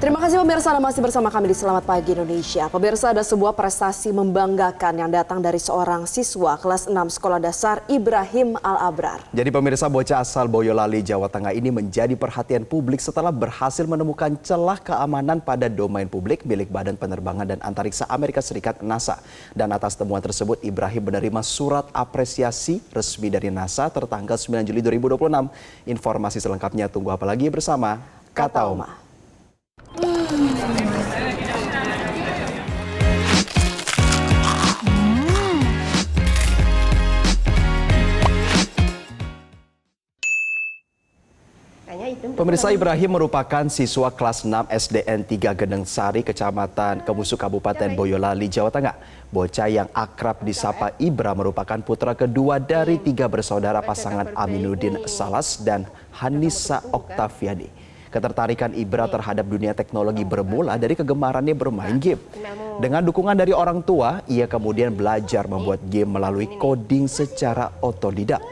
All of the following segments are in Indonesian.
Terima kasih pemirsa, Anda masih bersama kami di Selamat Pagi Indonesia. Pemirsa, ada sebuah prestasi membanggakan yang datang dari seorang siswa kelas 6 Sekolah Dasar Ibrahim Al-Abrar. Jadi pemirsa, bocah asal Boyolali, Jawa Tengah ini menjadi perhatian publik setelah berhasil menemukan celah keamanan pada domain publik milik Badan Penerbangan dan Antariksa Amerika Serikat NASA. Dan atas temuan tersebut, Ibrahim menerima surat apresiasi resmi dari NASA tertanggal 9 Juli 2026. Informasi selengkapnya tunggu apa lagi bersama Kata Oma. Pemirsa, Ibrahim merupakan siswa kelas 6 SDN 3 Gendeng Sari, Kecamatan Kemusu, Kabupaten Boyolali, Jawa Tengah. Bocah yang akrab disapa Ibra merupakan putra kedua dari 3 bersaudara pasangan Aminuddin Salas dan Hanisa Oktaviani. Ketertarikan Ibra terhadap dunia teknologi bermula dari kegemarannya bermain game. Dengan dukungan dari orang tua, ia kemudian belajar membuat game melalui coding secara otodidak.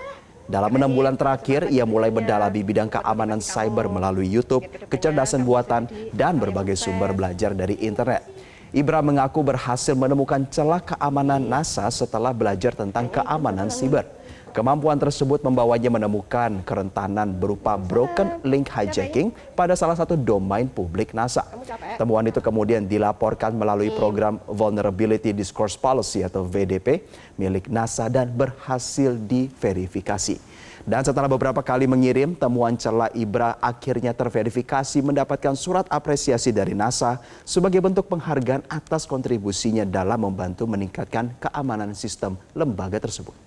Dalam 6 bulan terakhir, ia mulai mendalami bidang keamanan cyber melalui YouTube, kecerdasan buatan, dan berbagai sumber belajar dari internet. Ibra mengaku berhasil menemukan celah keamanan NASA setelah belajar tentang keamanan siber. Kemampuan tersebut membawanya menemukan kerentanan berupa broken link hijacking pada salah satu domain publik NASA. Temuan itu kemudian dilaporkan melalui program Vulnerability Discourse Policy atau VDP milik NASA dan berhasil diverifikasi. Dan setelah beberapa kali mengirim, temuan celah Ibra akhirnya terverifikasi mendapatkan surat apresiasi dari NASA sebagai bentuk penghargaan atas kontribusinya dalam membantu meningkatkan keamanan sistem lembaga tersebut.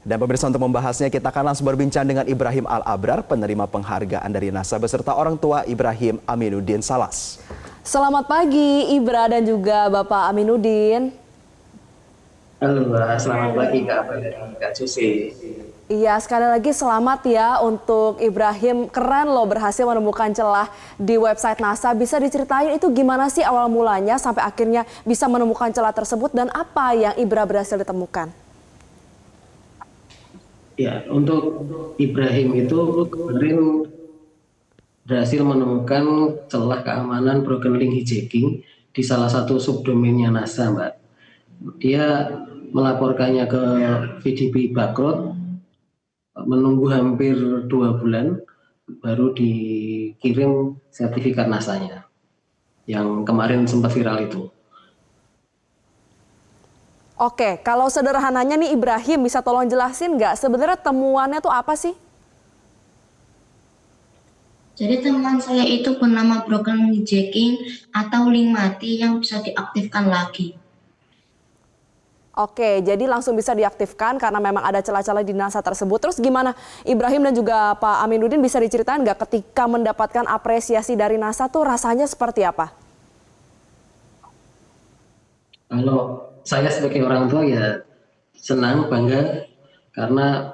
Dan pemirsa, untuk membahasnya kita akan langsung berbincang dengan Ibrahim Al-Abrar, penerima penghargaan dari NASA beserta orang tua Ibrahim, Aminuddin Salas. Selamat pagi Ibra dan juga Bapak Aminuddin. Halo, selamat pagi Kak Susi. Iya, sekali lagi selamat ya untuk Ibrahim. Keren loh berhasil menemukan celah di website NASA. Bisa diceritain itu gimana sih awal mulanya sampai akhirnya bisa menemukan celah tersebut dan apa yang Ibra berhasil ditemukan? Ya, untuk Ibrahim itu kemarin berhasil menemukan celah keamanan broken link hijacking di salah satu subdomainnya NASA, Mbak. Dia melaporkannya ke VDP Bakrot, menunggu hampir 2 bulan, baru dikirim sertifikat NASA-nya, yang kemarin sempat viral itu. Oke, kalau sederhananya nih Ibrahim bisa tolong jelasin nggak sebenarnya temuannya tuh apa sih? Jadi teman saya itu bernama broken hijacking atau link mati yang bisa diaktifkan lagi. Oke, jadi langsung bisa diaktifkan karena memang ada celah-celah di NASA tersebut. Terus gimana Ibrahim dan juga Pak Aminuddin bisa diceritain nggak ketika mendapatkan apresiasi dari NASA tuh rasanya seperti apa? Kalau saya sebagai orang tua ya senang, bangga karena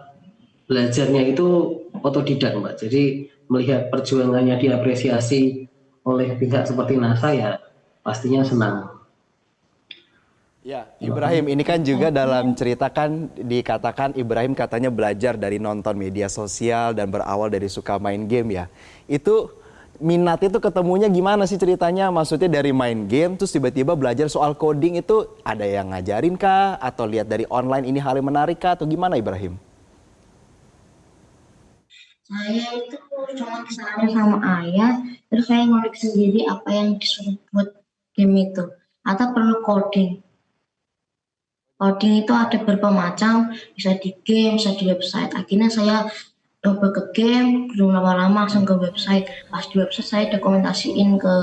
belajarnya itu otodidak, Mbak. Jadi melihat perjuangannya diapresiasi oleh pihak seperti NASA ya pastinya senang. Ya, Ibrahim, ini kan juga dalam cerita kan dikatakan Ibrahim katanya belajar dari nonton media sosial dan berawal dari suka main game ya. Itu minat itu ketemunya gimana sih ceritanya? Maksudnya dari main game terus tiba-tiba belajar soal coding itu ada yang ngajarin kah? Atau lihat dari online ini hal yang menarik kah? Atau gimana Ibrahim? Saya itu cuma kesana sama ayah, terus saya ngulik sendiri apa yang disuruh buat game itu. Atau perlu coding. Coding itu ada beberapa macam, bisa di game, bisa di website. Akhirnya saya coba ke game, belum lama-lama langsung ke website. Pas di website saya dokumentasiin ke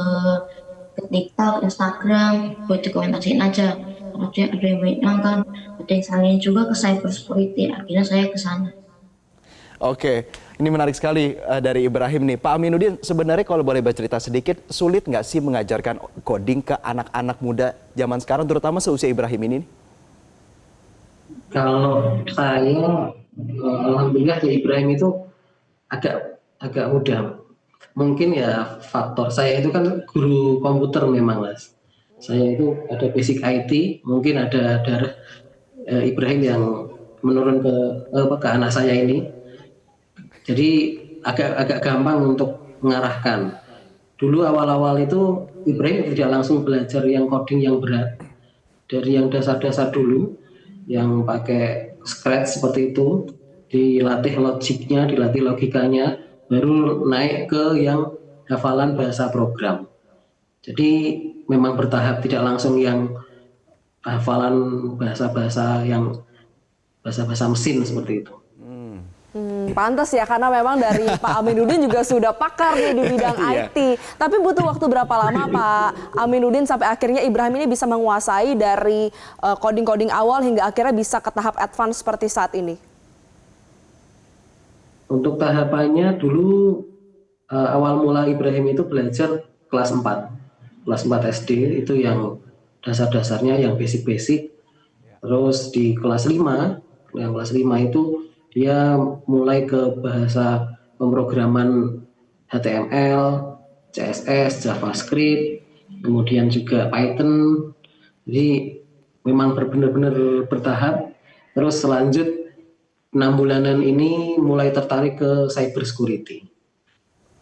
TikTok, Instagram, buat dokumentasiin aja. Ada yang banyak nonton, ada yang salin juga ke cyber security. Akhirnya saya ke sana. Oke, ini menarik sekali dari Ibrahim nih. Pak Aminuddin, sebenarnya kalau boleh bercerita sedikit, sulit nggak sih mengajarkan coding ke anak-anak muda zaman sekarang, terutama seusia Ibrahim ini? Kalau saya alhamdulillah ya Ibrahim itu agak mudah. Mungkin ya faktor saya itu kan guru komputer memang, Mas. Saya itu ada basic IT, mungkin ada darah Ibrahim yang menurun ke anak saya ini. Jadi agak gampang untuk mengarahkan. Dulu awal-awal itu Ibrahim tidak langsung belajar yang coding yang berat. Dari yang dasar-dasar dulu, yang pakai Scratch seperti itu, dilatih logiknya, dilatih logikanya, baru naik ke yang hafalan bahasa program. Jadi memang bertahap, tidak langsung yang hafalan bahasa-bahasa yang bahasa-bahasa mesin seperti itu. Pantas ya, karena memang dari Pak Aminuddin juga sudah pakar nih di bidang Iya. IT. Tapi butuh waktu berapa lama Pak Aminuddin sampai akhirnya Ibrahim ini bisa menguasai dari coding-coding awal hingga akhirnya bisa ke tahap advance seperti saat ini? Untuk tahapannya dulu awal mula Ibrahim itu belajar kelas 4. Kelas 4 SD itu yang dasar-dasarnya, yang basic-basic. Terus di kelas 5, yang kelas 5 itu dia mulai ke bahasa pemrograman HTML, CSS, JavaScript, kemudian juga Python. Jadi memang benar-benar bertahap. Terus selanjut 6 bulanan ini mulai tertarik ke cyber security.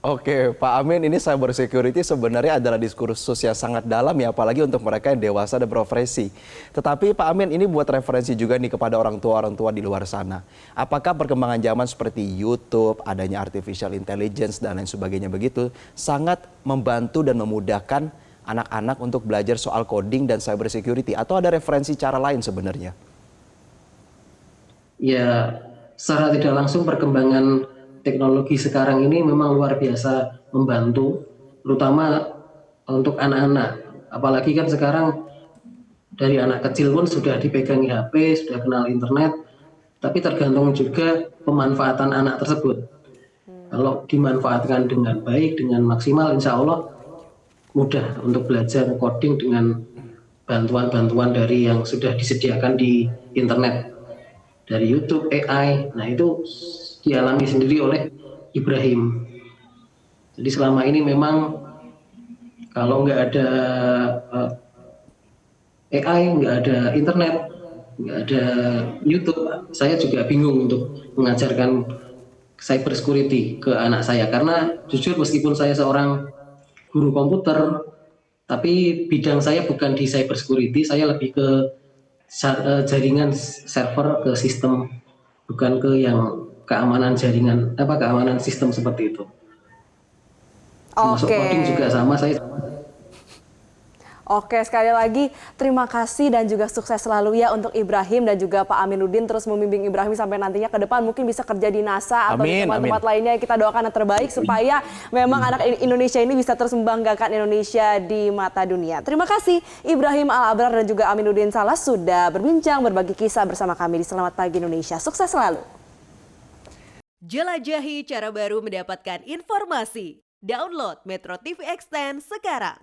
Oke, Pak Amin, ini cyber security sebenarnya adalah diskursus yang sangat dalam ya, apalagi untuk mereka yang dewasa dan profesi. Tetapi Pak Amin, ini buat referensi juga nih kepada orang tua di luar sana. Apakah perkembangan zaman seperti YouTube, adanya artificial intelligence dan lain sebagainya begitu, sangat membantu dan memudahkan anak-anak untuk belajar soal coding dan cyber security? Atau ada referensi cara lain sebenarnya? Ya, secara tidak langsung perkembangan teknologi sekarang ini memang luar biasa membantu, terutama untuk anak-anak. Apalagi kan sekarang dari anak kecil pun sudah dipegangi HP, sudah kenal internet, tapi tergantung juga pemanfaatan anak tersebut. Kalau dimanfaatkan dengan baik, dengan maksimal, insya Allah mudah untuk belajar coding dengan bantuan-bantuan dari yang sudah disediakan di internet, dari YouTube, AI. Nah itu dialami sendiri oleh Ibrahim. Jadi selama ini memang kalau nggak ada AI, nggak ada internet, nggak ada YouTube, saya juga bingung untuk mengajarkan cyber security ke anak saya. Karena jujur meskipun saya seorang guru komputer, tapi bidang saya bukan di cyber security, saya lebih ke jaringan server, ke sistem, bukan ke yang keamanan jaringan, keamanan sistem seperti itu. Masuk coding juga sama saya. Oke, sekali lagi terima kasih dan juga sukses selalu ya untuk Ibrahim dan juga Pak Aminuddin, terus membimbing Ibrahim sampai nantinya ke depan mungkin bisa kerja di NASA atau di tempat-tempat lainnya. Kita doakan yang terbaik supaya memang anak Indonesia ini bisa terus membanggakan Indonesia di mata dunia. Terima kasih Ibrahim Al-Abrar dan juga Aminuddin Salas sudah berbincang, berbagi kisah bersama kami di Selamat Pagi Indonesia. Sukses selalu. Jelajahi cara baru mendapatkan informasi. Download Metro TV Extend sekarang.